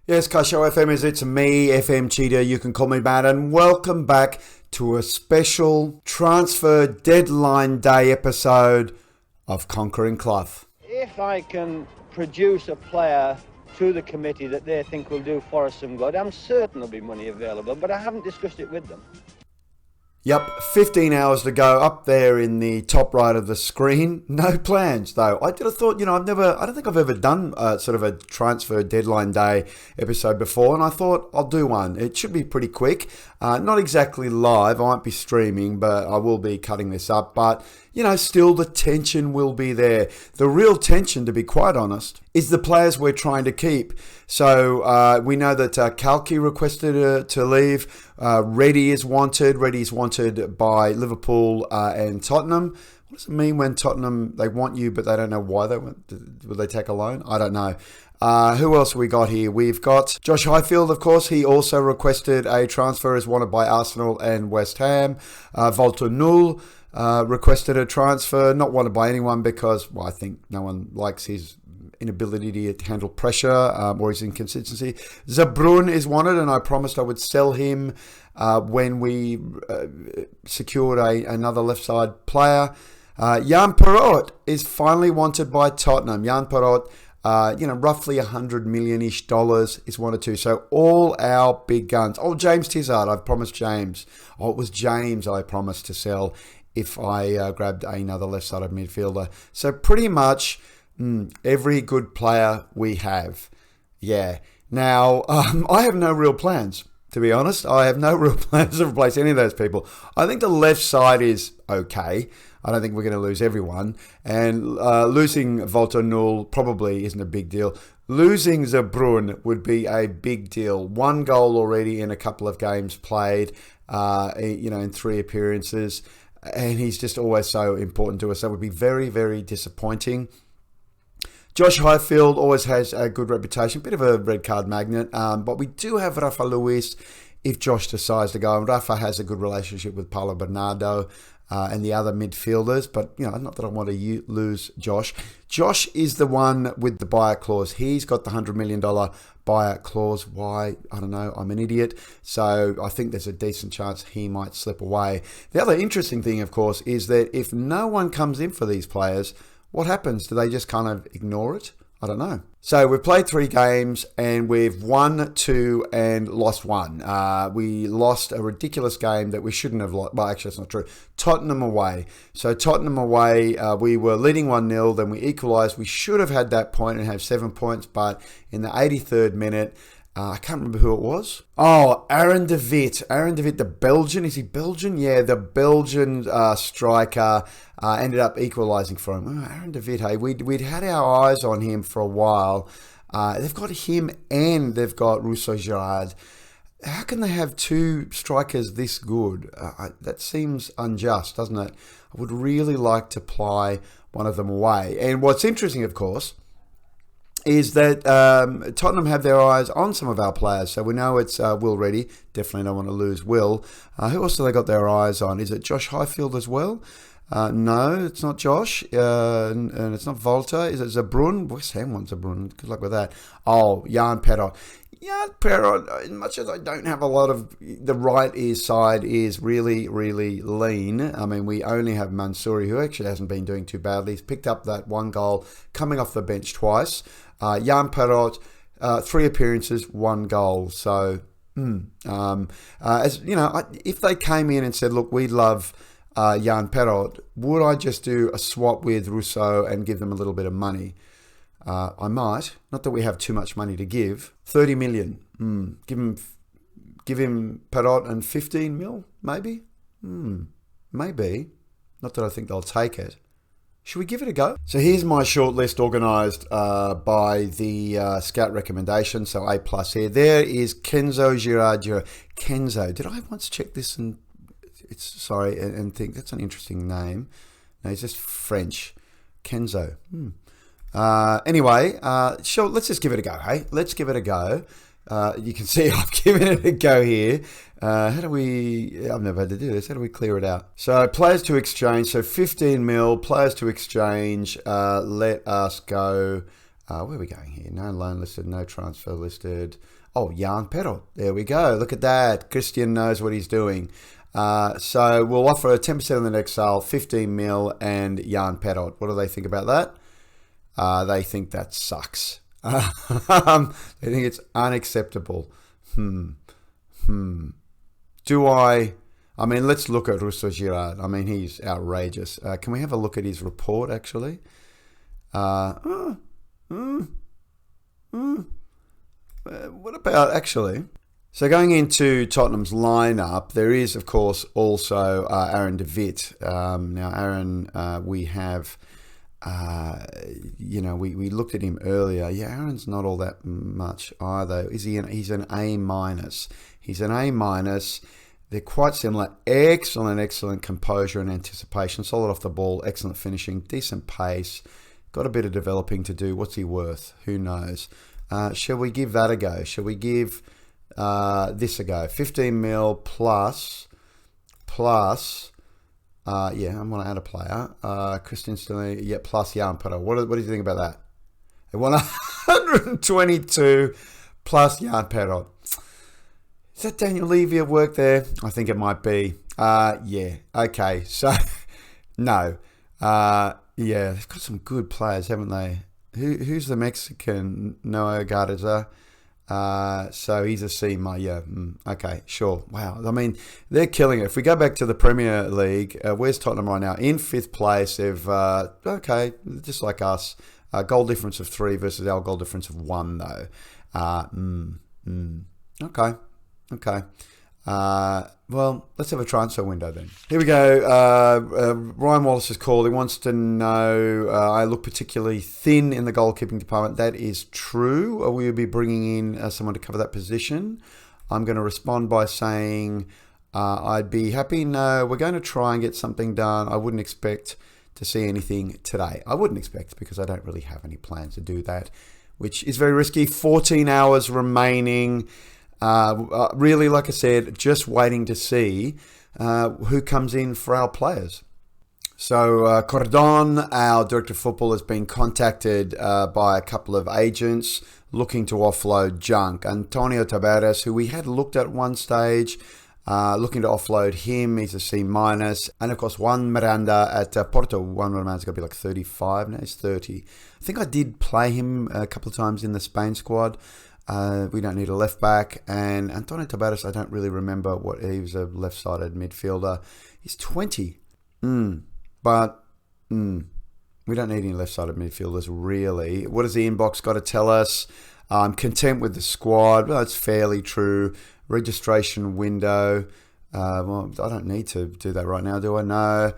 Yes, Kasho FM it's me, FM Cheetah, you can call me Matt, and welcome back to a special transfer deadline day episode of Conquering Clough. If I can produce a player to the committee that they think will do Forest some good, I'm certain there'll be money available, but I haven't discussed it with them. Yep, 15 hours to go up there in the top right of the screen. No plans though. I thought, I don't think I've ever done sort of a transfer deadline day episode before, and I thought I'll do one. It should be pretty quick. Not exactly live, I won't be streaming, but I will be cutting this up. But, still the tension will be there. The real tension, to be quite honest, is the players we're trying to keep. So we know that Kalki requested to leave. Reddy is wanted. Reddy is wanted by Liverpool and Tottenham. What does it mean when Tottenham, they want you, but they don't know why they want? Will they take a loan? I don't know. Who else have we got here? We've got Josh Highfield, of course. He also requested a transfer, as wanted by Arsenal and West Ham. Walter Null requested a transfer, not wanted by anyone because, I think no one likes his inability to handle pressure or his inconsistency. Zabrun is wanted, and I promised I would sell him when we secured another left side player. Jan Perrault is finally wanted by Tottenham. Jan Perrault, roughly $100 million-ish is wanted too. So all our big guns. Oh, James Tizard, I've promised James. Oh, it was James I promised to sell if I grabbed another left-sided midfielder. So pretty much every good player we have. Yeah. Now, I have no real plans, to be honest. I have no real plans to replace any of those people. I think the left side is okay. I don't think we're going to lose everyone. And losing Walter Null probably isn't a big deal. Losing Zabrun would be a big deal. One goal already in a couple of games played, in 3 appearances. And he's just always so important to us. That would be very, very disappointing. Josh Highfield always has a good reputation, bit of a red card magnet, but we do have Rafa Luis if Josh decides to go. And Rafa has a good relationship with Paulo Bernardo and the other midfielders, but not that I want to lose Josh. Josh is the one with the buyout clause. He's got the $100 million buyout clause. Why? I don't know. I'm an idiot. So I think there's a decent chance he might slip away. The other interesting thing, of course, is that if no one comes in for these players, what happens? Do they just kind of ignore it? I don't know. So we've played 3 games and we've won 2 and lost 1. We lost a ridiculous game that we shouldn't have lost. Well, actually, that's not true. Tottenham away. So Tottenham away, we were leading 1-0, then we equalised. We should have had that point and have 7 points, but in the 83rd minute, I can't remember who it was. Oh, Aaron de Wit. Aaron de Wit, the Belgian. Is he Belgian? Yeah, the Belgian striker ended up equalising for him. Oh, Aaron de Wit, hey. We'd had our eyes on him for a while. They've got him and they've got Rousseau Girard. How can they have 2 strikers this good? That seems unjust, doesn't it? I would really like to ply one of them away. And what's interesting, of course, is that Tottenham have their eyes on some of our players. So we know it's Will Reddy. Definitely don't want to lose Will. Who else have they got their eyes on? Is it Josh Highfield as well? No, it's not Josh. And it's not Volta. Is it Zabrun? West Ham wants Zabrun. Good luck with that. Oh, Jan Perrault. Jan Perrault, as much as I don't have a lot of... The right side is really, really lean. I mean, we only have Mansouri, who actually hasn't been doing too badly. He's picked up that 1 goal, coming off the bench twice. Jan Perrault, 3 appearances, 1 goal. So, as if they came in and said, look, we love Jan Perrault, would I just do a swap with Rousseau and give them a little bit of money? I might. Not that we have too much money to give. 30 million. Give him Perrault and 15 mil, maybe? Maybe. Not that I think they'll take it. Should we give it a go? So here's my short list organised by the scout recommendation. So A+ here. There is Kenzo Girard. Kenzo. Did I once check this and think that's an interesting name? No, he's just French. Kenzo. Anyway, sure, let's just give it a go, hey? Let's give it a go. You can see I've given it a go here. I've never had to do this. How do we clear it out? So players to exchange. So 15 mil, players to exchange. Let us go. Where are we going here? No loan listed, no transfer listed. Oh, Jan Perot. There we go. Look at that. Christian knows what he's doing. So we'll offer 10% on the next sale, 15 mil, and Jan Perot. What do they think about that? They think that sucks. They think it's unacceptable. Do I mean, let's look at Russo Girard. I mean, he's outrageous. Can we have a look at his report, actually? What about, actually? So going into Tottenham's lineup, there is, of course, also Aaron de Witt. Now, Aaron, we have, we looked at him earlier. Yeah, Aaron's not all that much either. He's an A minus. He's an A minus. They're quite similar. Excellent composure and anticipation. Solid off the ball. Excellent finishing. Decent pace. Got a bit of developing to do. What's he worth? Who knows? Shall we give that a go? Shall we give this a go? 15 mil plus. Yeah, I'm going to add a player. Christian Stanley. Yeah, plus Jan Perot. What do you think about that? They want 122 plus Jan Perot. Is that Daniel Levy at work there? I think it might be. Yeah. Okay. So, no. Yeah, they've got some good players, haven't they? Who's the Mexican? Noah Garza. So he's a C. Yeah. Okay. Sure. Wow. I mean, they're killing it. If we go back to the Premier League, where's Tottenham right now? In 5th place. They've okay, just like us. Goal difference of 3 versus our goal difference of 1, though. Okay. Well, let's have a transfer window then. Here we go. Ryan Wallace has called. He wants to know, I look particularly thin in the goalkeeping department. That is true. Will you be bringing in someone to cover that position? I'm going to respond by saying I'd be happy. No, we're going to try and get something done. I wouldn't expect to see anything today. I wouldn't expect, because I don't really have any plans to do that, which is very risky. 14 hours remaining. Really, like I said, just waiting to see who comes in for our players. So Cordon, our director of football, has been contacted by a couple of agents looking to offload junk. Antonio Tabares, who we had looked at one stage, looking to offload him. He's a C minus. And of course, Juan Miranda at Porto. Juan Miranda's got to be like 35 now. He's 30. I think I did play him a couple of times in the Spain squad. We don't need a left back. And Antonio Tabares, I don't really remember what he was, a left-sided midfielder. He's 20. But we don't need any left-sided midfielders, really. What has the inbox got to tell us? I'm content with the squad. Well, it's fairly true. Registration window. Well, I don't need to do that right now, do I? No.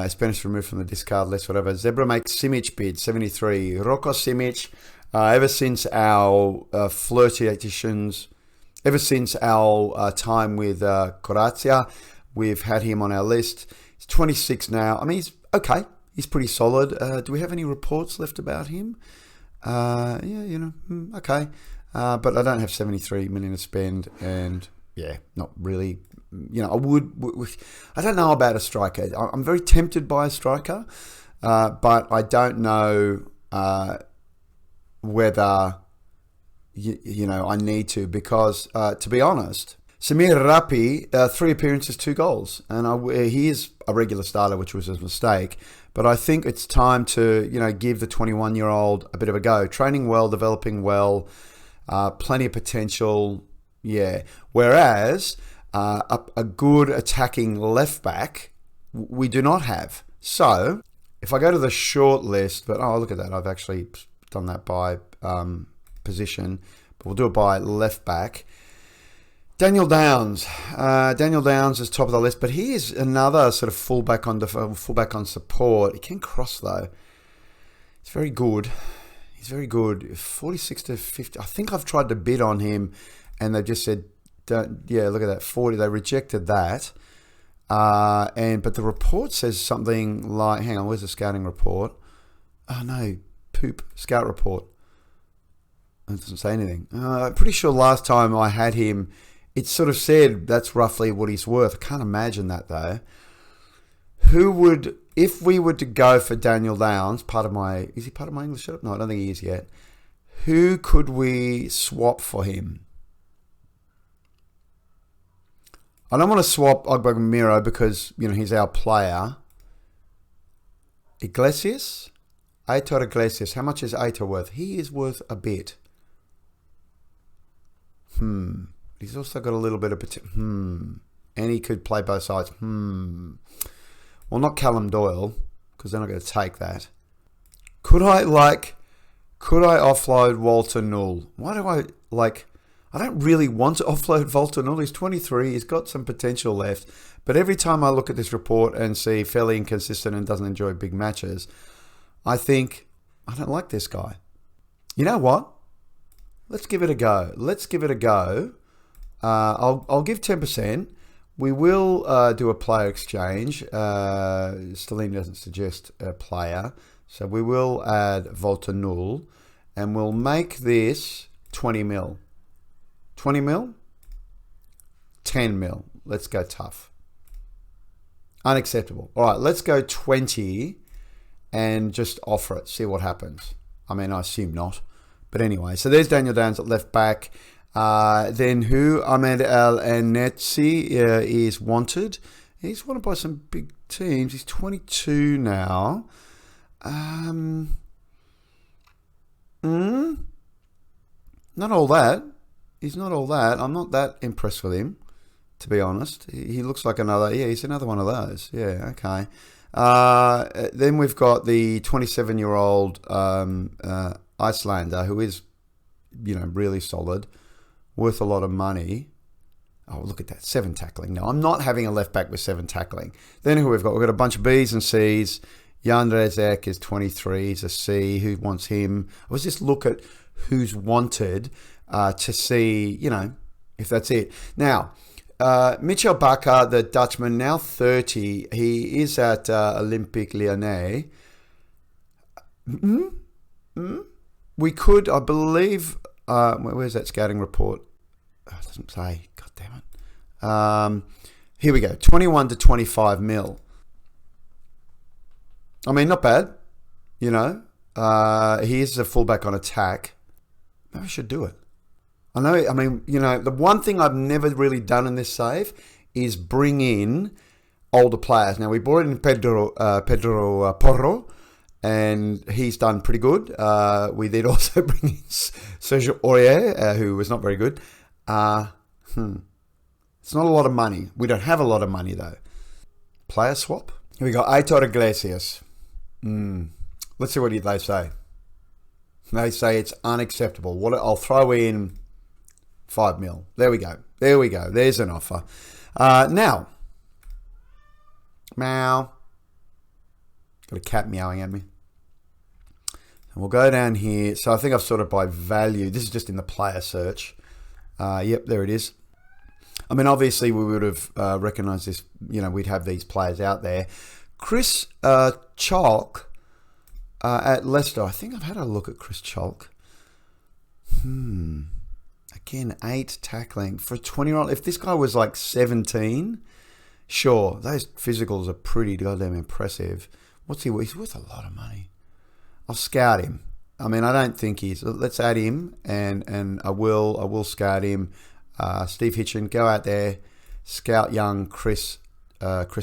Spanish removed from the discard list, whatever. Zebra makes Simic bid, 73. Rocco Simic. Ever since our flirtations, ever since our time with Corazia, we've had him on our list. He's 26 now. I mean, he's okay. He's pretty solid. Do we have any reports left about him? Yeah, okay. But I don't have 73 million to spend, and yeah, not really. I don't know about a striker. I'm very tempted by a striker, but I don't know whether I need to, because to be honest, Samir Rapi, 3 appearances, 2 goals, and he is a regular starter, which was a mistake. But I think it's time to give the 21-year-old a bit of a go. Training well, developing well, plenty of potential. Yeah. Whereas a good attacking left back we do not have. So if I go to the short list, but look at that, I've actually done that by position, but we'll do it by left back. Daniel Downs. Daniel Downs is top of the list, but he is another sort of fullback on support. He can cross though. He's very good. 46 to 50. I think I've tried to bid on him, and they've just said, look at that, 40. They rejected that. But the report says something like, hang on, where's the scouting report? Oh no. Scout report. It doesn't say anything. I'm pretty sure last time I had him, it sort of said that's roughly what he's worth. I can't imagine that though. Who would, if we were to go for Daniel Downs, is he part of my English setup? No, I don't think he is yet. Who could we swap for him? I don't want to swap Ogbamiro because, he's our player. Iglesias? Aitor Iglesias. How much is Aitor worth? He is worth a bit. He's also got a little bit of potential. And he could play both sides. Well, not Callum Doyle, because they're not going to take that. Could I offload Walter Null? Why do I don't really want to offload Walter Null. He's 23. He's got some potential left. But every time I look at this report and see fairly inconsistent and doesn't enjoy big matches, I think, I don't like this guy. You know what? Let's give it a go. I'll give 10%. We will do a player exchange. Stellini doesn't suggest a player. So we will add Walter Null. And we'll make this 20 mil. 20 mil? 10 mil. Let's go tough. Unacceptable. All right, let's go 20 and just offer it. See what happens. I mean, I assume not. But anyway, so there's Daniel Downs at left back. Then who? Ahmed El Netzi is wanted. He's wanted by some big teams. He's 22 now. Not all that. He's not all that. I'm not that impressed with him, to be honest. He looks like another. Yeah, he's another one of those. Yeah, okay. Then we've got the 27-year-old Icelander who is, really solid, worth a lot of money. Oh, look at that, 7 tackling. No, I'm not having a left back with 7 tackling. Then who we've got? We've got a bunch of B's and C's. Jan Rezek is 23. He's a C. Who wants him? I was just look at who's wanted to see, if that's it. Now, Michel Bakker, the Dutchman, now 30. He is at Olympique Lyonnais. We could, I believe, where's that scouting report? Oh, it doesn't say. God damn it. Here we go. 21 to 25 mil. I mean, not bad. He is a fullback on attack. Maybe I should do it. The one thing I've never really done in this save is bring in older players. Now, we brought in Pedro Porro, and he's done pretty good. We did also bring in Sergio Aurier, who was not very good. It's not a lot of money. We don't have a lot of money, though. Player swap. Here we go. Aitor Iglesias. Let's see what they say. They say it's unacceptable. I'll throw in 5 mil. There we go. There's an offer. Now, meow. Got a cat meowing at me. And we'll go down here. So I think I've sorted by value. This is just in the player search. Yep, there it is. I mean, obviously we would have recognised this. We'd have these players out there. Chris Chalk at Leicester. I think I've had a look at Chris Chalk. Again, 8 tackling for a 20-year-old. If this guy was like 17, sure, those physicals are pretty goddamn impressive. What's he worth? He's worth a lot of money. I'll scout him. I mean, I don't think he's. Let's add him, and I will scout him. Steve Hitchen, go out there, scout young Chris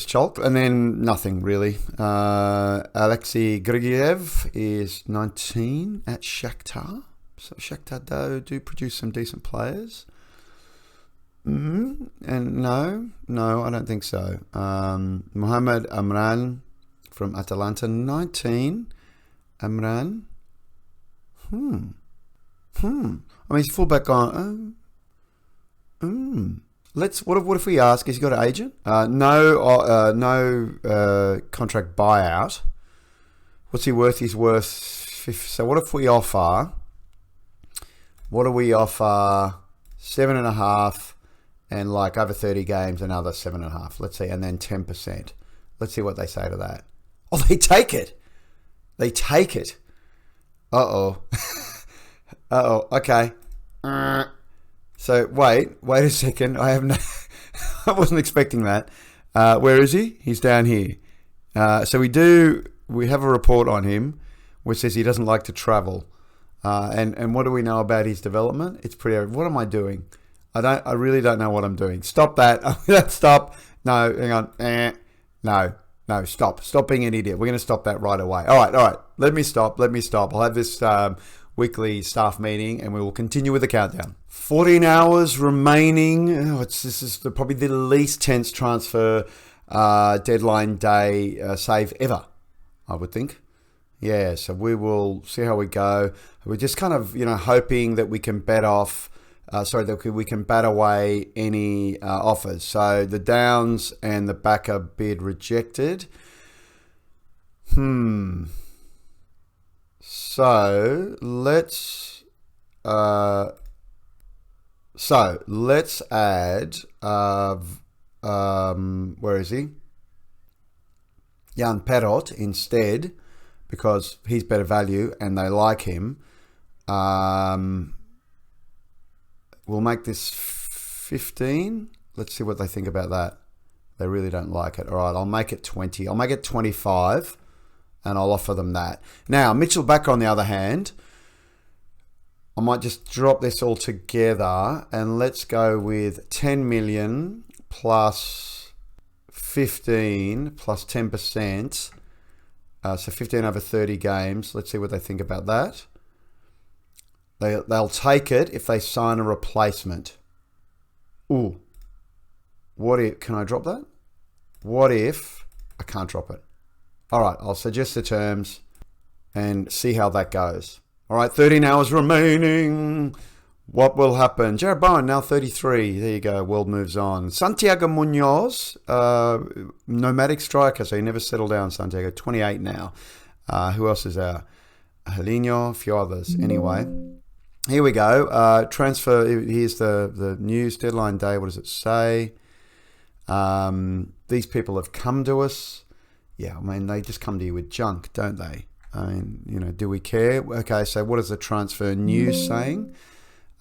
Chalk, and then nothing really. Alexei Grigiev is 19 at Shakhtar. So Shakhtar do produce some decent players. And no, I don't think so. Mohamed Amran from Atalanta, 19. Amran. I mean, he's fullback on. What if we ask? Has he got an agent? No contract buyout. What's he worth? He's worth. So what if we offer? What do we offer? 7.5, and like over 30 games, another 7.5. Let's see, and then 10%. Let's see what they say to that. Oh, they take it. Uh-oh. Okay. So wait a second. I wasn't expecting that. Where is he? He's down here. So we have a report on him which says he doesn't like to travel. And what do we know about his development? It's pretty. What am I doing? I really don't know what I'm doing. Stop that. Stop. No, hang on. No, stop. Stop being an idiot. We're going to stop that right away. All right. Let me stop. I'll have this weekly staff meeting and we will continue with the countdown. 14 hours remaining. This is probably the least tense transfer deadline day save ever, I would think. Yeah, so we will see how we go. We're just kind of, hoping that we can we can bat away any offers. So the Downs and the Backer bid rejected. So let's add. Where is he? Jan Perot instead, because he's better value and they like him. We'll make this 15. Let's see what they think about that. They really don't like it. All right, I'll make it 20. I'll make it 25 and I'll offer them that. Now, Mitchell Backer, on the other hand, I might just drop this all together and let's go with 10 million plus 15 plus 10%. So 15 over 30 games. Let's see what they think about that. They'll take it if they sign a replacement. Ooh. What if... Can I drop that? What if... I can't drop it. All right. I'll suggest the terms and see how that goes. All right. 13 hours remaining. What will happen? Jared Bowen, now 33. There you go. World moves on. Santiago Munoz, nomadic striker, so he never settled down, Santiago. 28 now. Who else is there? Helino, a few others. Anyway, here we go. Transfer. Here's the news deadline day. What does it say? These people have come to us. Yeah, I mean, they just come to you with junk, don't they? I mean, do we care? Okay, so what is the transfer news saying?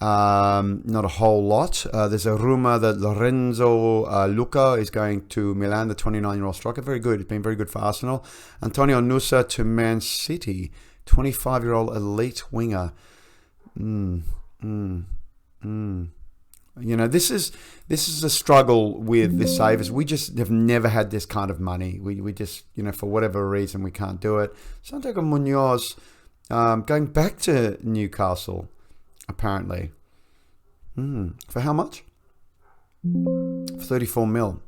Not a whole lot. There's a rumor that Lorenzo Luca is going to Milan, the 29-year-old striker. Very good. He's been very good for Arsenal. Antonio Nusa to Man City, 25-year-old elite winger. This is a struggle with the savers. We just have never had this kind of money. We just, for whatever reason, we can't do it. Santiago Munoz going back to Newcastle, apparently. For how much? 34 mil.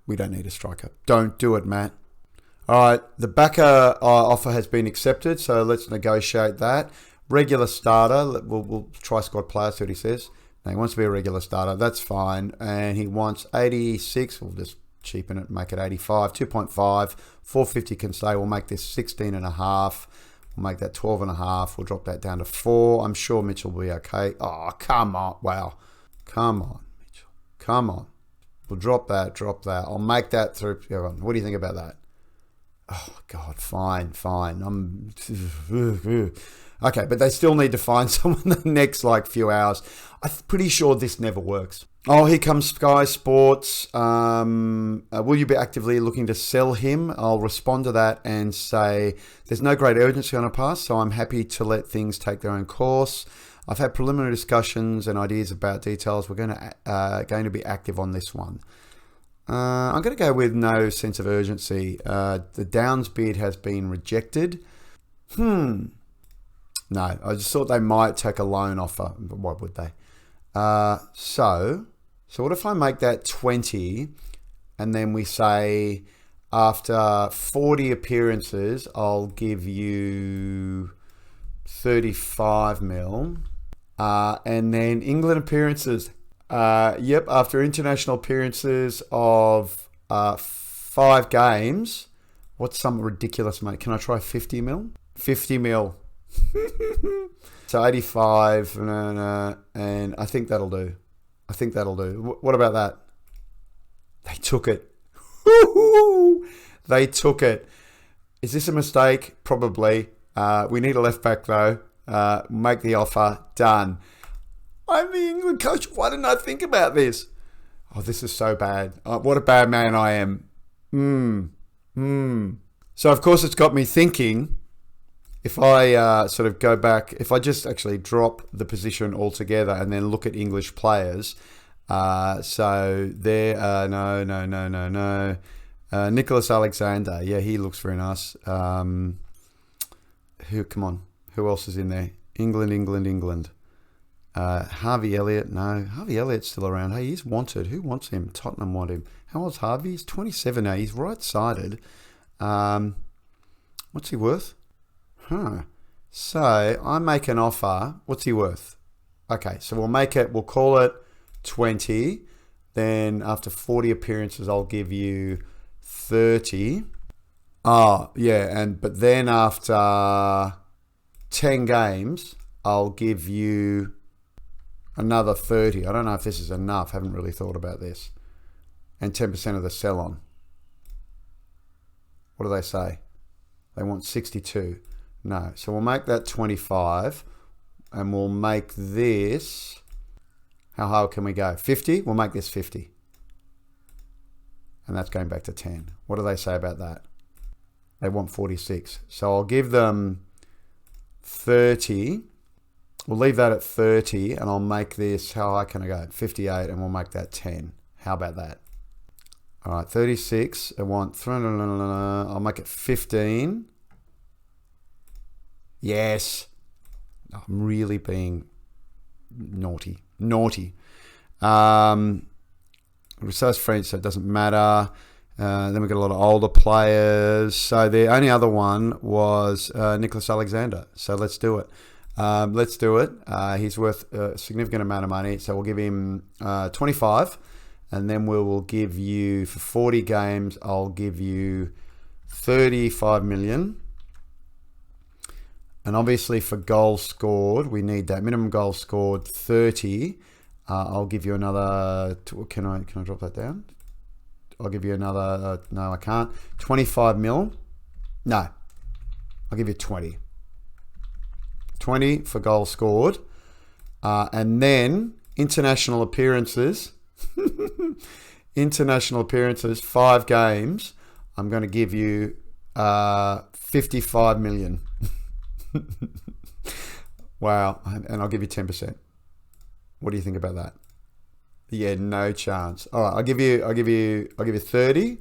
We don't need a striker. Don't do it, Matt. All right, the Backer offer has been accepted, so let's negotiate that. Regular starter. We'll try squad player, see what he says. No, he wants to be a regular starter. That's fine. And he wants 86. We'll just cheapen it, make it 85. 2.5. 450 can stay. We'll make this 16.5. We'll make that 12.5. We'll drop that down to 4. I'm sure Mitchell will be okay. Oh, come on. Wow. Come on, Mitchell. Come on. We'll drop that. I'll make that through. What do you think about that? Oh, God. Fine. Okay, but they still need to find someone the next few hours. I'm pretty sure this never works. Oh, here comes Sky Sports. Will you be actively looking to sell him? I'll respond to that and say there's no great urgency on a pass, so I'm happy to let things take their own course. I've had preliminary discussions and ideas about details. We're going to be active on this one. I'm going to go with no sense of urgency. The Downs bid has been rejected. No, I just thought they might take a loan offer, but why would they? So what if I make that 20 and then we say after 40 appearances, I'll give you 35 mil. And then England appearances. After international appearances of 5 games, what's some ridiculous, mate? Can I try 50 mil? 50 mil. So 85, and I think that'll do. What about that? They took it. They took it. Is this a mistake? Probably. We need a left back though. Make the offer. Done. I'm the England coach. Why didn't I think about this? Oh, this is so bad. What a bad man I am. So, of course, it's got me thinking, if I sort of go back, if I just actually drop the position altogether and then look at English players, so there, no. Nicholas Alexander, yeah, he looks very nice. Come on, who else is in there? England. Harvey Elliott, no. Harvey Elliott's still around. Hey, he's wanted. Who wants him? Tottenham want him. How old's Harvey? He's 27 now. He's right-sided. What's he worth? So I make an offer. What's he worth? Okay, so we'll call it 20. Then after 40 appearances, I'll give you 30. But then after 10 games, I'll give you another 30. I don't know if this is enough. Haven't really thought about this. And 10% of the sell-on. What do they say? They want 62. No. So we'll make that 25. And we'll make this... How high can we go? 50? We'll make this 50. And that's going back to 10. What do they say about that? They want 46. So I'll give them 30. We'll leave that at 30, and I'll make this, how high can I go? 58, and we'll make that 10. How about that? All right, 36. I want, I'll make it 15. Yes. I'm really being naughty. So it's French, so it doesn't matter. Then we've got a lot of older players. So the only other one was Nicholas Alexander. So let's do it. He's worth a significant amount of money. So we'll give him 25. And then we will give you, for 40 games, I'll give you 35 million. And obviously for goals scored, we need that. Minimum goals scored, 30. I'll give you another, can I drop that down? I'll give you another, no I can't. 25 mil. No, I'll give you 20. 20 for goals scored. And then international appearances. 5 games. I'm going to give you 55 million. Wow. And I'll give you 10%. What do you think about that? Yeah, no chance. All right, I'll give you 30.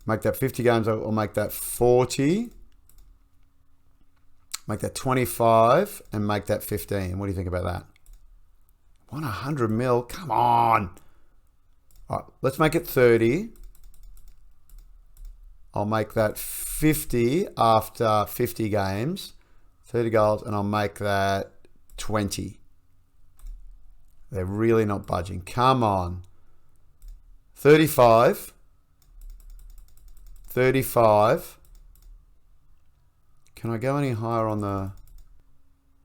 Make that 50 games. I'll make that 40. Make that 25 and make that 15. What do you think about that? 100 mil? Come on. All right, let's make it 30. I'll make that 50 after 50 games. 30 goals, and I'll make that 20. They're really not budging. Come on. 35. 35. Can I go any higher on the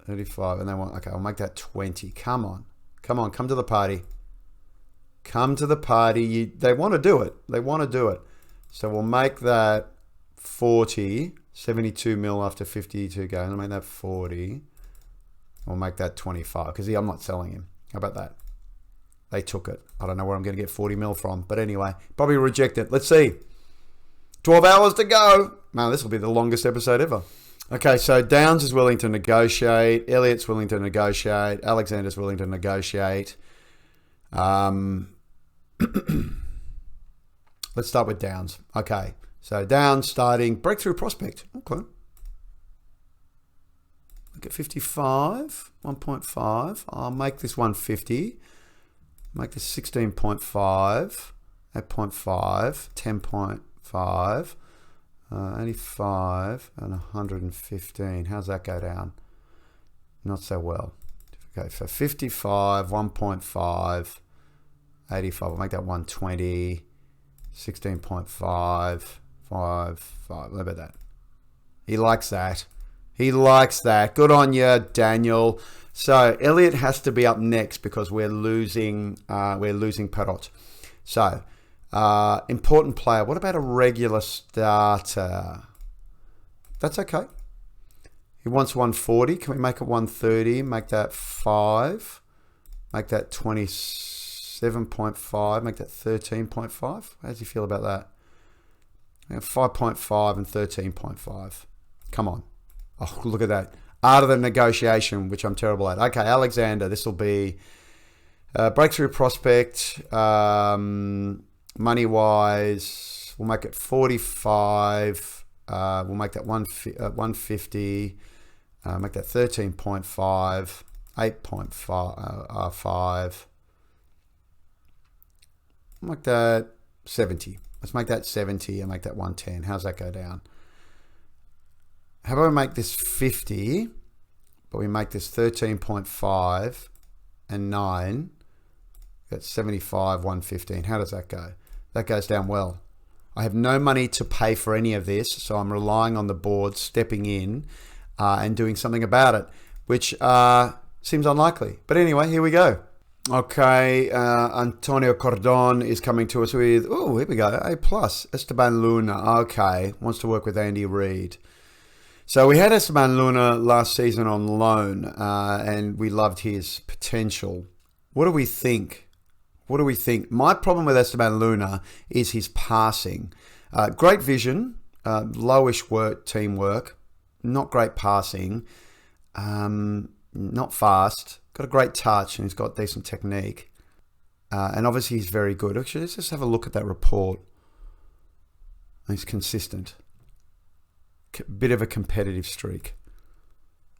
35? And they want, okay, I'll make that 20. Come on. Come on, come to the party. Come to the party. They want to do it. They want to do it. So we'll make that 40. 72 mil after 52 games. I'll make that 40. We'll make that 25. Because I'm not selling him. How about that? They took it. I don't know where I'm going to get 40 mil from. But anyway, probably reject it. Let's see. 12 hours to go. Man, this will be the longest episode ever. Okay, so Downs is willing to negotiate. Elliott's willing to negotiate. Alexander's willing to negotiate. Let's start with Downs. Okay, so Downs starting. Breakthrough prospect. Okay. Look at 55. 1.5. I'll make this 150. Make this 16.5. 8.5. 10.5. 85 and 115. How's that go down? Not so well. Okay, so 55, 1.5, 85. I'll make that 120, 16.5, 5. What about that? He likes that. He likes that. Good on you, Daniel. So Elliott has to be up next because we're losing Perrot. So important player. What about a regular starter? That's okay. He wants 140. Can we make it 130? Make that 5. Make that 27. 7.5, make that 13.5. How do you feel about that? 5.5 and 13.5. Come on. Oh, look at that. Art of the negotiation, which I'm terrible at. Okay, Alexander, this will be breakthrough prospect. Money-wise, we'll make it 45. We'll make that 150. Make that 13.5. 8.5. Make that 70. Let's make that 70 and make that 110. How's that go down? How about we make this 50, but we make this 13.5 and 9. That's 75, 115. How does that go? That goes down well. I have no money to pay for any of this, so I'm relying on the board stepping in and doing something about it, which seems unlikely. But anyway, here we go. Okay, Antonio Cordon is coming to us with, oh, here we go, A+. Esteban Luna, okay, wants to work with Andy Reid. So we had Esteban Luna last season on loan, and we loved his potential. What do we think? My problem with Esteban Luna is his passing. Great vision, lowish teamwork, not great passing, not fast, got a great touch, and he's got decent technique. And obviously he's very good. Actually, let's just have a look at that report. He's consistent. Bit of a competitive streak.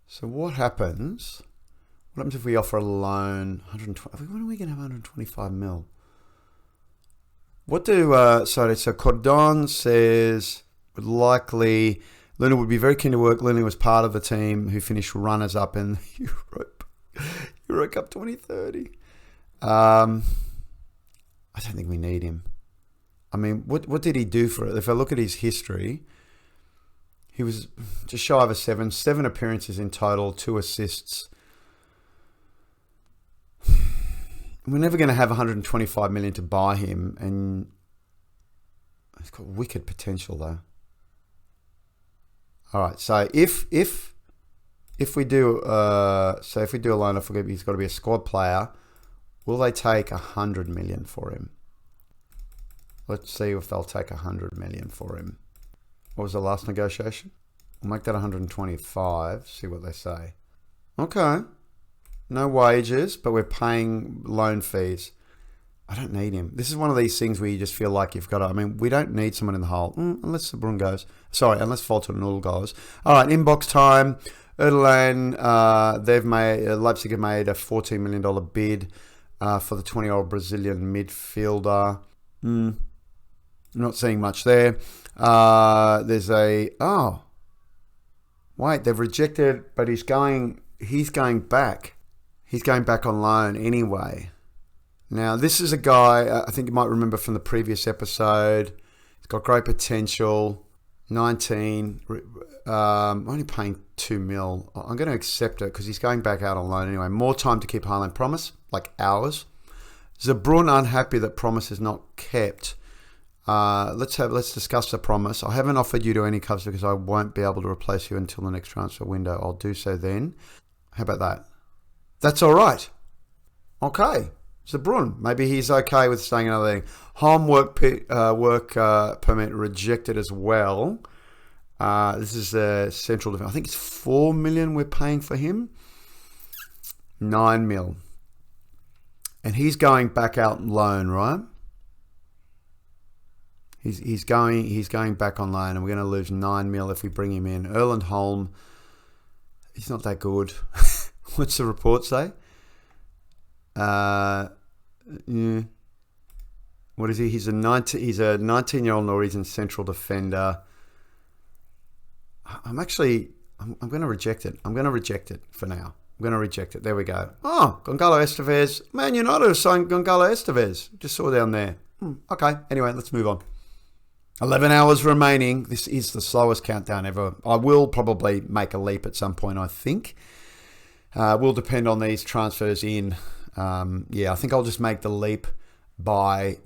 So what happens? What happens if we offer a loan 120? When are we going to have 125 mil? What do so Cordon says would likely Luna would be very keen to work. Luna was part of the team who finished runners up in the Euro Cup 2030. I don't think we need him. I mean, what did he do for it? If I look at his history, he was just shy of a 7 appearances in total, 2 assists. We're never going to have 125 million to buy him, and he's got wicked potential though. All right, so if we do a loan, I forget he's got to be a squad player. Will they take 100 million for him? Let's see if they'll take 100 million for him. What was the last negotiation? We'll make that 125. See what they say. Okay. No wages, but we're paying loan fees. I don't need him. This is one of these things where you just feel like you've got to... I mean, we don't need someone in the hole. Unless the Brun goes. Sorry, unless Fulton and Ull goes. All right, inbox time. Erdelan, Leipzig have made a $14 million bid for the 20-year-old Brazilian midfielder. Not seeing much there. There's a... Oh. Wait, they've rejected, but he's going back. He's going back on loan anyway. Now, this is a guy, I think you might remember from the previous episode. He's got great potential. 19. Only paying 2 mil. I'm going to accept it because he's going back out on loan anyway. More time to keep Haaland. Promise, like hours. Zabrun unhappy that promise is not kept. Let's discuss the promise. I haven't offered you to any clubs because I won't be able to replace you until the next transfer window. I'll do so then. How about that? That's all right. Okay. Zabrun, maybe he's okay with staying another thing. Home work permit rejected as well. This is a central defense. I think it's 4 million we're paying for him. 9 mil. And he's going back out on loan, right? He's going back on loan, and we're going to lose 9 mil if we bring him in. Erland Holm, he's not that good. What's the report say? Yeah. What is he? He's a 19-year-old Norwegian central defender. I'm going to reject it. I'm going to reject it for now. I'm going to reject it. There we go. Oh, Gonzalo Estevez. Man United have signed Gonzalo Estevez. Just saw down there. Okay. Anyway, let's move on. 11 hours remaining. This is the slowest countdown ever. I will probably make a leap at some point, I think. Will depend on these transfers in. I think I'll just make the leap by,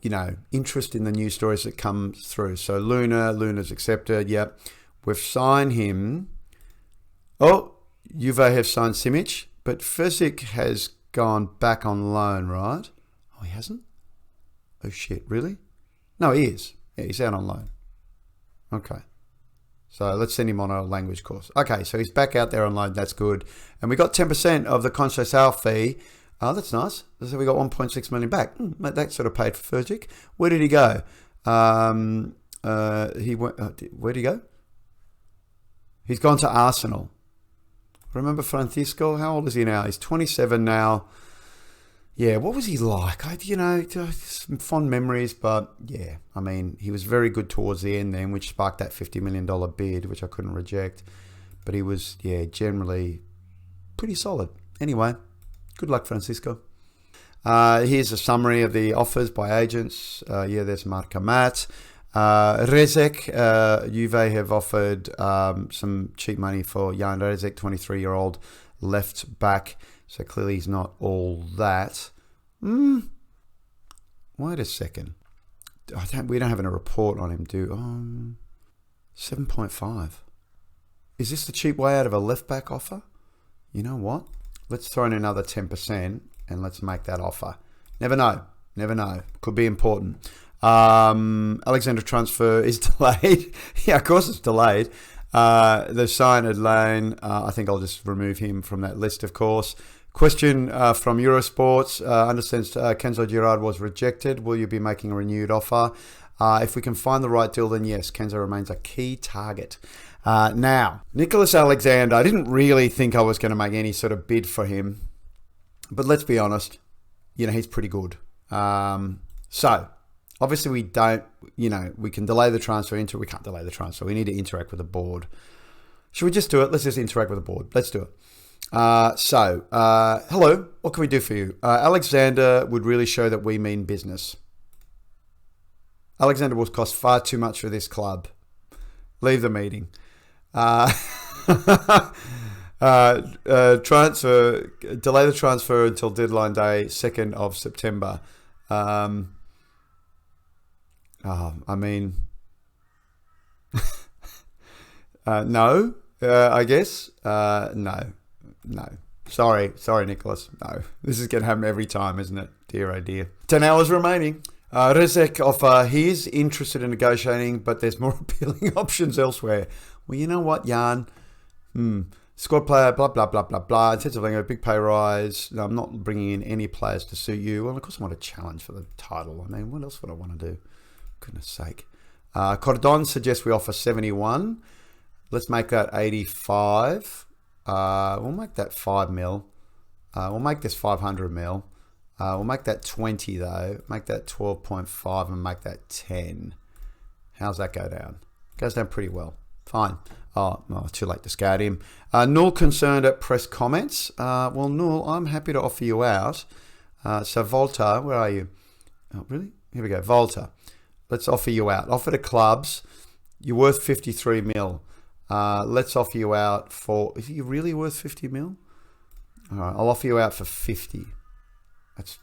interest in the news stories that come through. So Luna's accepted. Yep. We've signed him. Oh, Juve have signed Simic, but Fursic has gone back on loan, right? Oh, he hasn't? Oh shit, really? No, he is. Yeah, he's out on loan. Okay. So let's send him on a language course. Okay, so he's back out there on loan. That's good. And we got 10% of the Conceição fee. Oh, that's nice. So we got 1.6 million back. That sort of paid for Furgic. Where did he go? He went. Where'd he go? He's gone to Arsenal. Remember Francisco? How old is he now? He's 27 now. Yeah, what was he like? Some fond memories, but yeah, I mean, he was very good towards the end then, which sparked that $50 million bid, which I couldn't reject. But he was, generally pretty solid. Anyway, good luck, Francisco. Here's a summary of the offers by agents. There's Marca Mat. Rezek, Juve have offered some cheap money for Jan Rezek, 23-year-old left back. So clearly he's not all that. Wait a second. We don't have a report on him, do 7.5. Is this the cheap way out of a left back offer? You know what? Let's throw in another 10% and let's make that offer. Never know. Could be important. Alexander transfer is delayed. Yeah, of course it's delayed. The signed Lane, I think I'll just remove him from that list, of course. Question from Eurosports. Understands Kenzo Girard was rejected. Will you be making a renewed offer? If we can find the right deal, then yes, Kenzo remains a key target. Now, Nicholas Alexander, I didn't really think I was going to make any sort of bid for him. But let's be honest, he's pretty good. So, obviously we don't, we can delay the transfer we can't delay the transfer. We need to interact with the board. Should we just do it? Let's just interact with the board. Let's do it. Hello, what can we do for you? Alexander would really show that we mean business. Alexander will cost far too much for this club. Leave the meeting. Transfer, delay the transfer until deadline day, 2nd of September. I mean, no, I guess. No. Sorry, Nicholas. No. This is going to happen every time, isn't it? Dear, oh dear. 10 hours remaining. Rezek offer, he is interested in negotiating, but there's more appealing options elsewhere. Well, you know what, Jan? Squad player, blah, blah, blah, blah, blah. Intensive a big pay rise. No, I'm not bringing in any players to suit you. Well, of course I want a challenge for the title. I mean, what else would I want to do? Goodness sake. Cordon suggests we offer 71. Let's make that 85. We'll make that 5 mil. We'll make this 500 mil. We'll make that 20 though. Make that 12.5 and make that 10. How's that go down? Goes down pretty well. Fine. Oh, too late to scout him. Null concerned at press comments. Well, Null, I'm happy to offer you out. So Volta, where are you? Oh, really? Here we go. Volta. Let's offer you out. Offer to clubs. You're worth 53 mil. Let's offer you out for... Is you really worth 50 mil? All right, I'll offer you out for 50. That's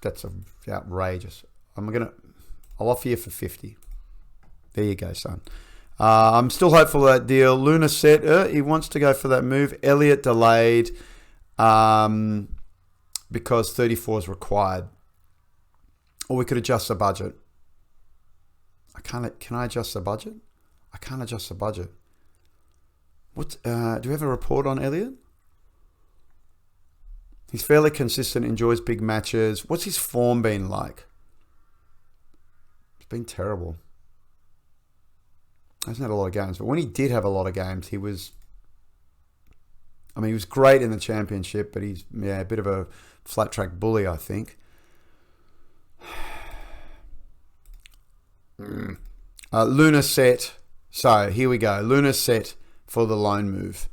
outrageous. I'll offer you for 50. There you go, son. I'm still hopeful of that deal. Luna said he wants to go for that move. Elliot delayed because 34 is required. Or we could adjust the budget. Can I adjust the budget? I can't adjust the budget. What? Do we have a report on Elliot? He's fairly consistent, enjoys big matches. What's his form been like? It's been terrible. He hasn't had a lot of games, but when he did have a lot of games, he was great in the championship, but he's a bit of a flat track bully, I think. Luna set. So here we go. Luna set for the loan move.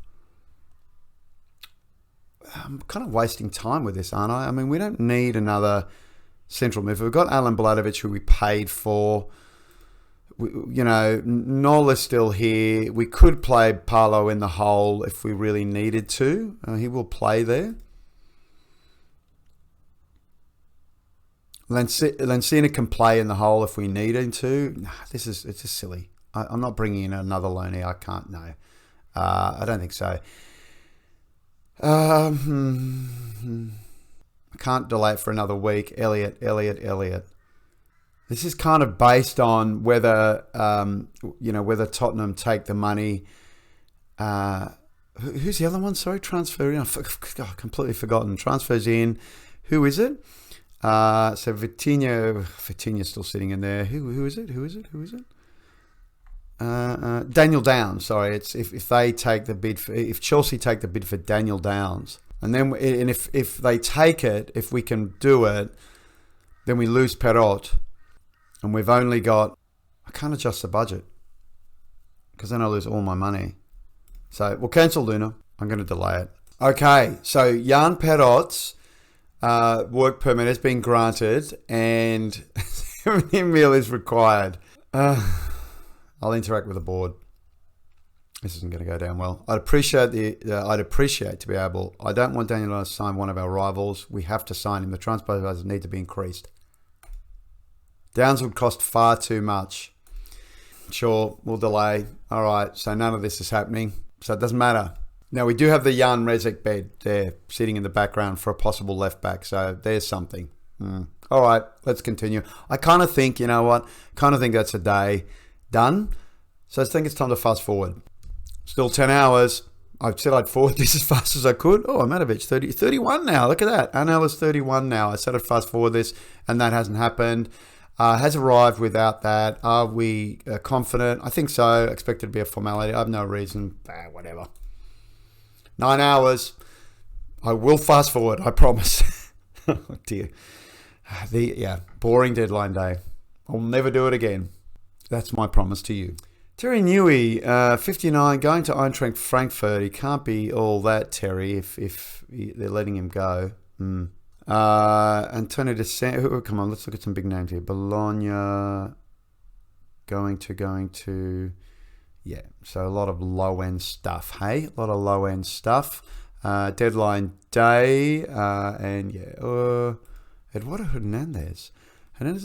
I'm kind of wasting time with this, aren't I? I mean, we don't need another central move. We've got Alan Baladovic, who we paid for. Noel is still here. We could play Paolo in the hole if we really needed to. He will play there. Lancina can play in the hole if we need him to. Nah, it's just silly. I'm not bringing in another loanee. I can't. No, I don't think so. I can't delay it for another week. Elliot. This is kind of based on whether, whether Tottenham take the money. Who's the other one? Sorry, transfer in. I've completely forgotten. Transfers in. Who is it? So Vitinha's still sitting in there. Who is it? Daniel Downs. Sorry, it's if they take the bid if Chelsea take the bid for Daniel Downs, and if they take it, if we can do it, then we lose Perot, and we've only got. I can't adjust the budget because then I lose all my money. So we'll cancel Luna. I'm going to delay it. Okay, so Jan Perot's work permit has been granted, and 70 mil is required. I'll interact with the board. This isn't going to go down well. I'd appreciate to be able. I don't want Daniel to sign one of our rivals. We have to sign him. The transfer prices need to be increased. Downs would cost far too much. Sure, we'll delay. All right, so none of this is happening. So it doesn't matter. Now, we do have the Jan Rezek bed there sitting in the background for a possible left back. So there's something. All right, let's continue. I kind of think, you know what? That's a day done. So I think it's time to fast forward. Still 10 hours. I said I'd forward this as fast as I could. Oh, Matovic, 31 now. Look at that. Anel is 31 now. I said I'd fast forward this, and that hasn't happened. Has arrived without that. Are we confident? I think so. Expect it to be a formality. I have no reason. Whatever. 9 hours. I will fast forward. I promise. Oh, dear. Boring deadline day. I'll never do it again. That's my promise to you. Terry Newey, 59, going to Eintracht Frankfurt. He can't be all that, Terry, if they're letting him go. Antonio De Santo. Come on, let's look at some big names here. Bologna. Going to. Yeah, so a lot of low-end stuff, hey? A lot of low-end stuff. Deadline day. Eduardo Hernandez. Hernandez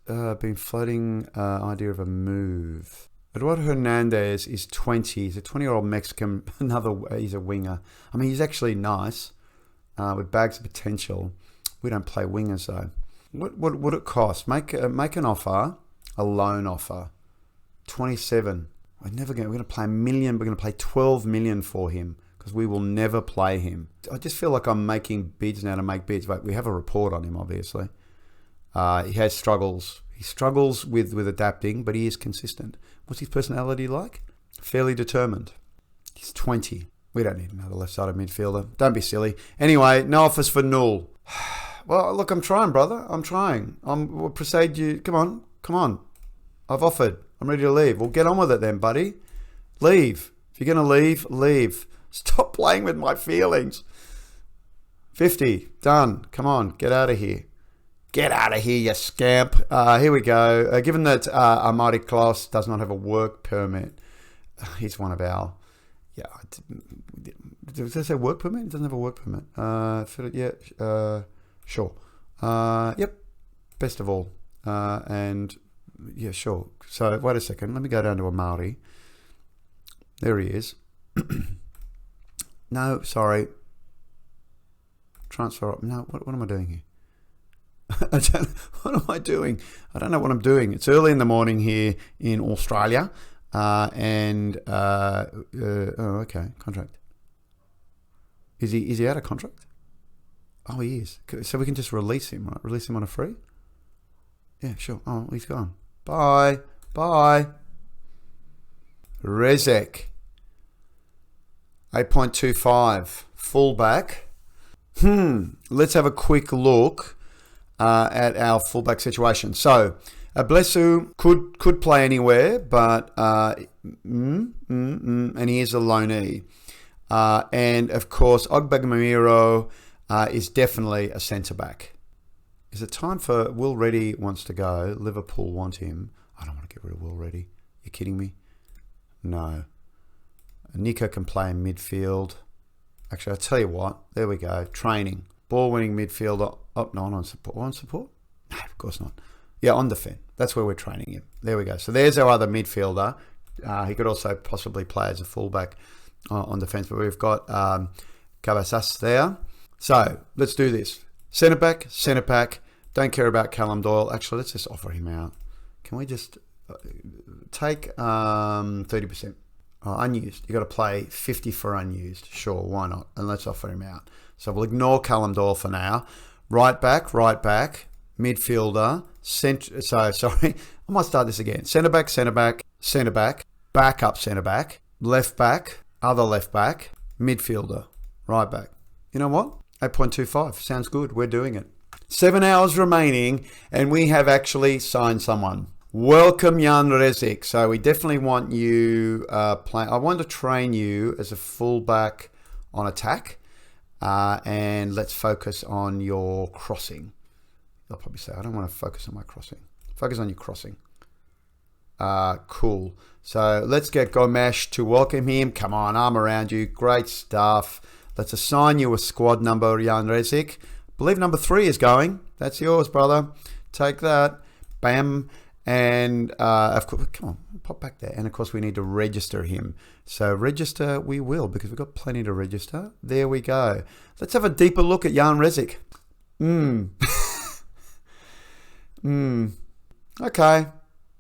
has been floating idea of a move. Eduardo Hernandez is 20. He's a 20-year-old Mexican. He's a winger. I mean, he's actually nice with bags of potential. We don't play wingers, though. What would it cost? Make an offer, a loan offer. 27. We're going to play $1 million. We're going to play 12 million for him because we will never play him. I just feel like I'm making bids now to make bids. But we have a report on him, obviously. He has struggles. He struggles with adapting, but he is consistent. What's his personality like? Fairly determined. He's 20. We don't need another left-sided midfielder. Don't be silly. Anyway, no offers for Null. Well, look, I'm trying, brother. I'm trying. We'll proceed you. Come on. I've offered. I'm ready to leave. Well, get on with it then, buddy. Leave. If you're going to leave. Stop playing with my feelings. 50. Done. Come on. Get out of here. Get out of here, you scamp. Here we go. Given that Amari Klaus does not have a work permit, he's one of our... Yeah. Does it say work permit? It doesn't have a work permit. Sure. Yep. Best of all. And yeah, sure. So wait a second. Let me go down to Amari. There he is. No, sorry. Transfer up. No, what am I doing here? What am I doing? I don't know what I'm doing. It's early in the morning here in Australia. Okay. Contract. Is he out of contract? Oh, he is. So we can just release him, right? Release him on a free? Yeah, sure. Oh, he's gone. Bye. Rezek. 8.25. Fullback. Let's have a quick look at our fullback situation. So, Blesu could play anywhere, but and he is a loanee. And of course, Ogbegmamiro is definitely a centre back. Is it time for Will Reddy wants to go? Liverpool want him. I don't want to get rid of Will Reddy. You kidding me? No. Nico can play in midfield. Actually, I'll tell you what. There we go. Training. Ball-winning midfielder. Oh, no, on support. On support? No, of course not. Yeah, on defence. That's where we're training him. There we go. So there's our other midfielder. He could also possibly play as a fullback on defence, but we've got Cabasas there. So let's do this. Centre back, Don't care about Callum Doyle. Actually, let's just offer him out. Can we just take 30%? Unused. You got to play 50 for unused. Sure, why not? And let's offer him out. So we'll ignore Callum Doyle for now. Right back, midfielder, I might start this again. Centre back, backup centre back, left back, other left back, midfielder, right back. You know what? 8.25. Sounds good. We're doing it. 7 hours remaining, and we have actually signed someone. Welcome, Jan Rezic. So we definitely want you playing. I want to train you as a fullback on attack, and let's focus on your crossing. They'll probably say, I don't want to focus on my crossing. Focus on your crossing. Cool. So let's get Gomesh to welcome him. Come on, arm around you. Great stuff. Let's assign you a squad number, Jan Rezic. I believe number 3 is going. That's yours, brother. Take that. Bam. And of course, come on, pop back there. And of course, we need to register him. So register we will, because we've got plenty to register. There we go. Let's have a deeper look at Jan Rezic. Okay.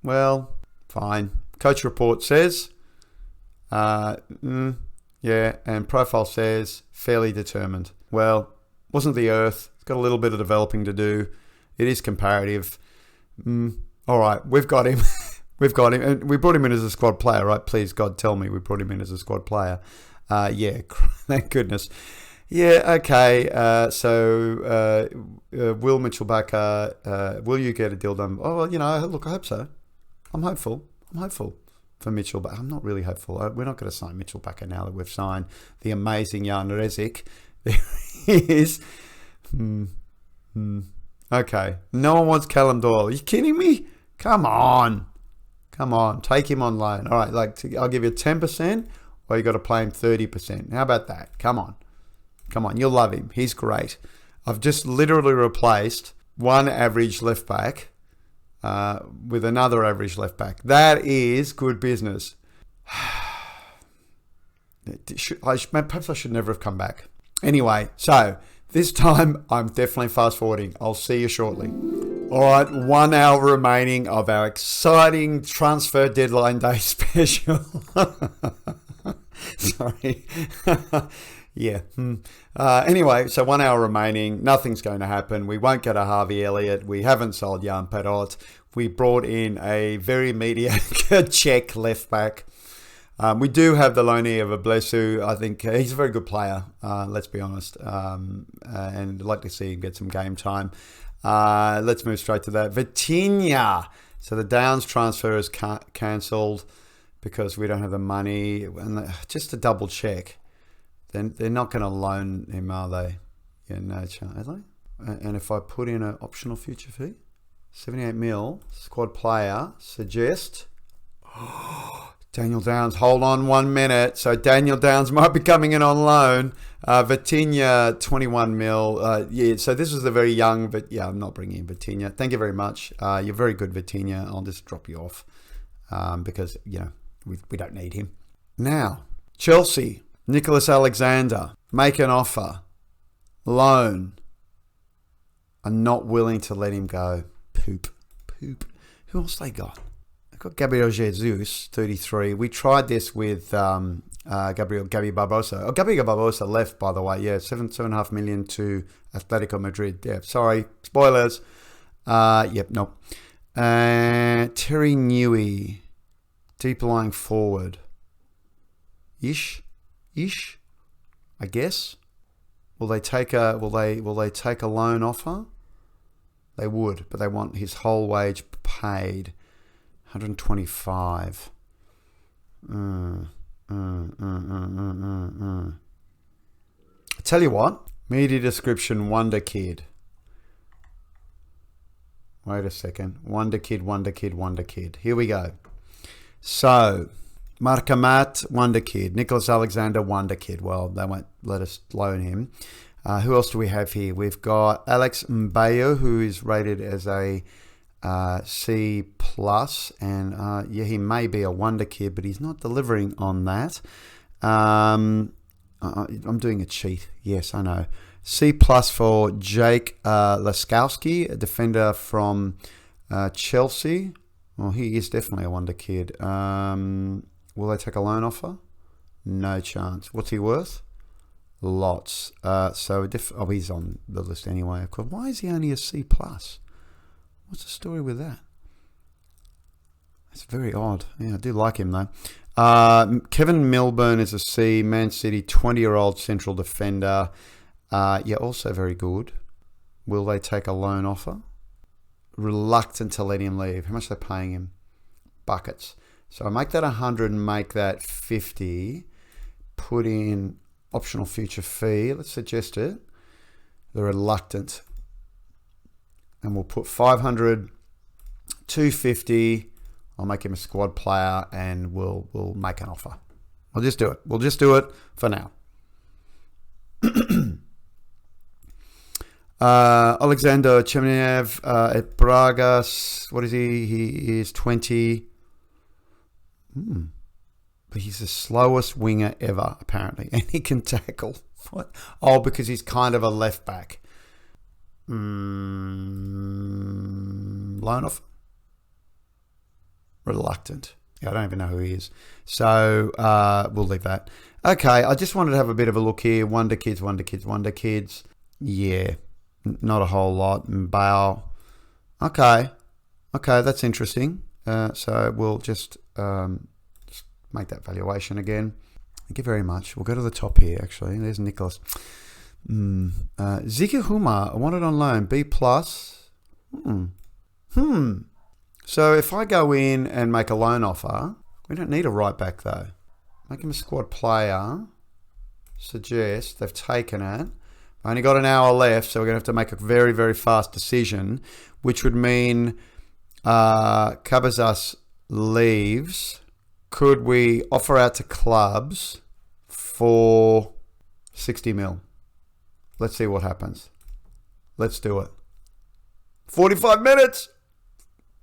Well, fine. Coach report says, yeah, and profile says fairly determined. Well, wasn't the Earth. It's got a little bit of developing to do. It is comparative. All right, we've got him. We've got him. And we brought him in as a squad player, right? Please, God, tell me we brought him in as a squad player. Yeah, thank goodness. Yeah, okay. So, will Mitchell Baker, will you get a deal done? Oh, well, look, I hope so. I'm hopeful for Mitchell, but I'm not really hopeful. We're not going to sign Mitchell Baker now that we've signed the amazing Jan Rezic. There he is. Okay. No one wants Callum Doyle. Are you kidding me? Come on. Take him on loan. All right, I'll give you 10%, or you got to play him 30%. How about that? Come on. You'll love him. He's great. I've just literally replaced one average left back with another average left back. That is good business. Perhaps I should never have come back. Anyway, so this time I'm definitely fast forwarding. I'll see you shortly. All right, 1 hour remaining of our exciting transfer deadline day special. Sorry. Yeah. Anyway, so 1 hour remaining. Nothing's going to happen. We won't get a Harvey Elliott. We haven't sold Jan Perot. We brought in a very mediocre Czech left back. We do have the loanee of Ablesu. I think he's a very good player, let's be honest, and I'd like to see him get some game time. Let's move straight to that. Vitinha. So the Downs transfer is cancelled because we don't have the money. And just to double check, they're not going to loan him, are they? Yeah, no chance, are they? And if I put in an optional future fee, 78 mil, squad player, suggest... Daniel Downs, hold on 1 minute. So Daniel Downs might be coming in on loan. Vitinha, 21 mil. Yeah, so this is a very young, but yeah, I'm not bringing in Vitinha. Thank you very much. You're very good, Vitinha. I'll just drop you off because, we don't need him. Now, Chelsea, Nicholas Alexander, make an offer. Loan. I'm not willing to let him go. Poop. Who else they got? Got Gabriel Jesus, 33. We tried this with Gabi Barbosa. Gabriel Barbosa left, by the way. Yeah, 7.5 million to Atletico Madrid. Yeah, sorry, spoilers. Nope. Terry Newey, deep lying forward. Ish, I guess. Will they take a loan offer? They would, but they want his whole wage paid. 125. I tell you what, media description, Wonder Kid. Wait a second. Wonder Kid. Here we go. So, Marcamat, Wonder Kid. Nicholas Alexander, Wonder Kid. Well, they won't let us loan him. Who else do we have here? We've got Alex Mbayo, who is rated as a C+, and he may be a wonder kid, but he's not delivering on that. I'm doing a cheat. Yes, I know. C plus for Jake Laskowski, a defender from Chelsea. Well, he is definitely a wonder kid. Will they take a loan offer? No chance. What's he worth? Lots. He's on the list anyway. Of course. Why is he only a C plus? What's the story with that? It's very odd. Yeah, I do like him though. Kevin Milburn is a C. Man City, 20-year-old central defender. Also very good. Will they take a loan offer? Reluctant to let him leave. How much are they paying him? Buckets. So I make that 100 and make that 50. Put in optional future fee. Let's suggest it. They're reluctant. And we'll put 500, 250. I'll make him a squad player and we'll make an offer. We'll just do it. We'll just do it for now. Alexander Chemenev at Braga. What is he? He is 20. But he's the slowest winger ever, apparently. And he can tackle. What? Oh, because he's kind of a left back. Loan off? Reluctant. Yeah, I don't even know who he is. So we'll leave that. Okay, I just wanted to have a bit of a look here. Wonder kids. Yeah, not a whole lot. Mbao. Okay, that's interesting. So we'll just make that valuation again. Thank you very much. We'll go to the top here, actually. There's Nicholas. Zika Huma, I want it on loan. B+. So if I go in and make a loan offer, we don't need a right back though. Make him a squad player. Suggest they've taken it. I only got an hour left, so we're going to have to make a very, very fast decision, which would mean Cabezas leaves. Could we offer out to clubs for 60 mil? Let's see what happens. Let's do it. 45 minutes.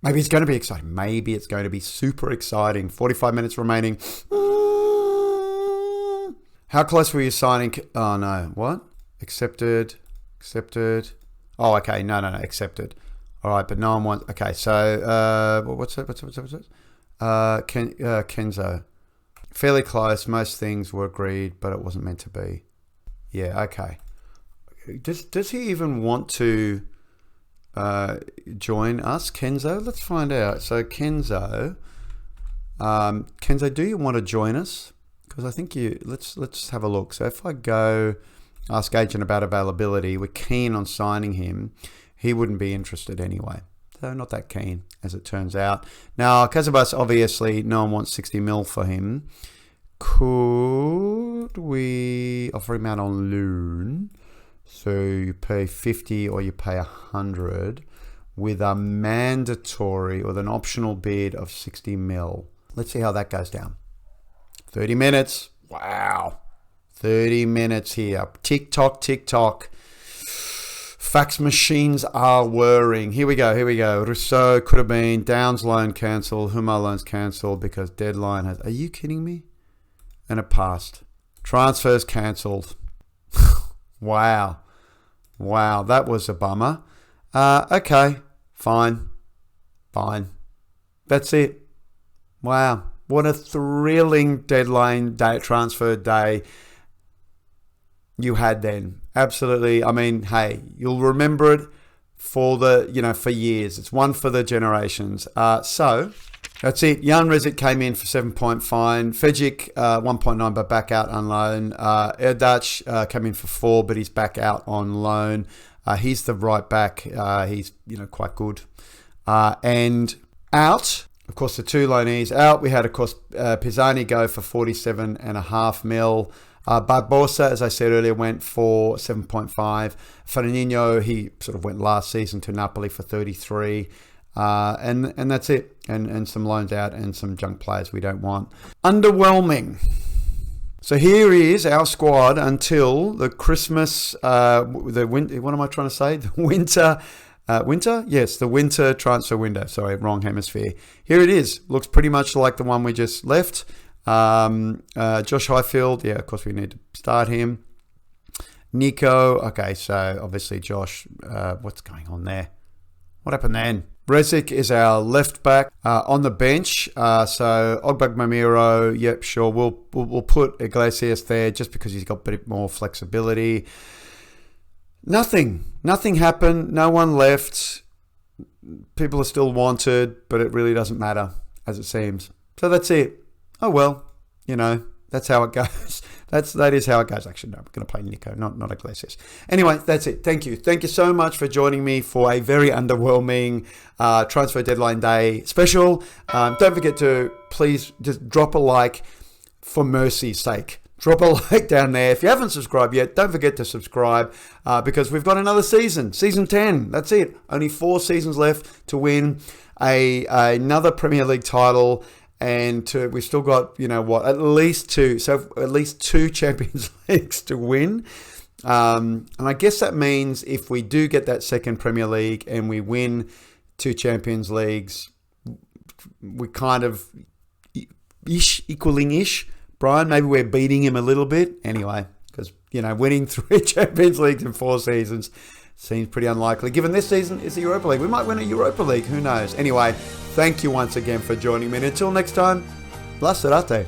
Maybe it's going to be exciting. Maybe it's going to be super exciting. 45 minutes remaining. How close were you signing? Oh, no. What? Accepted. Oh, okay. No. Accepted. All right, but no one wants... Okay, so... What's it? Kenzo. Fairly close. Most things were agreed, but it wasn't meant to be. Yeah, okay. Does he even want to join us, Kenzo? Let's find out. So Kenzo, do you want to join us? Because I think let's have a look. So if I go ask agent about availability, we're keen on signing him. He wouldn't be interested anyway. So not that keen, as it turns out. Now, Casabas, obviously, no one wants 60 mil for him. Could we offer him out on loan? So you pay 50 or you pay 100 with a mandatory or an optional bid of 60 mil. Let's see how that goes down. 30 minutes. Wow. 30 minutes here. Tick tock, tick tock. Fax machines are whirring. Here we go. Rousseau could have been. Downs loan cancelled. Humar loans cancelled because deadline has... Are you kidding me? And it passed. Transfers cancelled. Wow. That was a bummer. Okay. Fine. That's it. Wow. What a thrilling deadline day, transfer day you had then. Absolutely. I mean, hey, you'll remember it for for years. It's one for the generations. So that's it. Jan Rezic came in for 7 point fine. Fejic, 1.9, but back out on loan. Erdach came in for 4, but he's back out on loan. He's the right back. He's, quite good. And out, of course, the 2 loanees out. We had, of course, Pisani go for 47.5 mil. Barbosa, as I said earlier, went for 7.5. Fernandinho, he sort of went last season to Napoli for 33. And that's it. And some loans out and some junk players we don't want. Underwhelming. So here is our squad until the Christmas, what am I trying to say? The winter? Yes, the winter transfer window. Sorry, wrong hemisphere. Here it is. Looks pretty much like the one we just left. Josh Highfield, yeah, of course we need to start him. Nico. Okay, so obviously Josh, what's going on there? What happened then? Rezic is our left back on the bench. So Ogbagbamiro, yep, sure. We'll put Iglesias there just because he's got a bit more flexibility. Nothing happened. No one left. People are still wanted, but it really doesn't matter, as it seems. So that's it. Oh well, that's how it goes. That is how it goes. Actually, no, I'm going to play Nico, not Iglesias. Anyway, that's it. Thank you so much for joining me for a very underwhelming transfer deadline day special. Don't forget to please just drop a like for mercy's sake. Drop a like down there. If you haven't subscribed yet, don't forget to subscribe because we've got another season 10. That's it. Only 4 seasons left to win another Premier League title. And we've still got, at least 2. So at least 2 Champions Leagues to win. And I guess that means if we do get that second Premier League and we win 2 Champions Leagues, we kind of equaling-ish. Brian, maybe we're beating him a little bit. Anyway, because, winning 3 Champions Leagues in 4 seasons seems pretty unlikely. Given this season is the Europa League. We might win a Europa League. Who knows? Anyway, thank you once again for joining me. And until next time, la serate.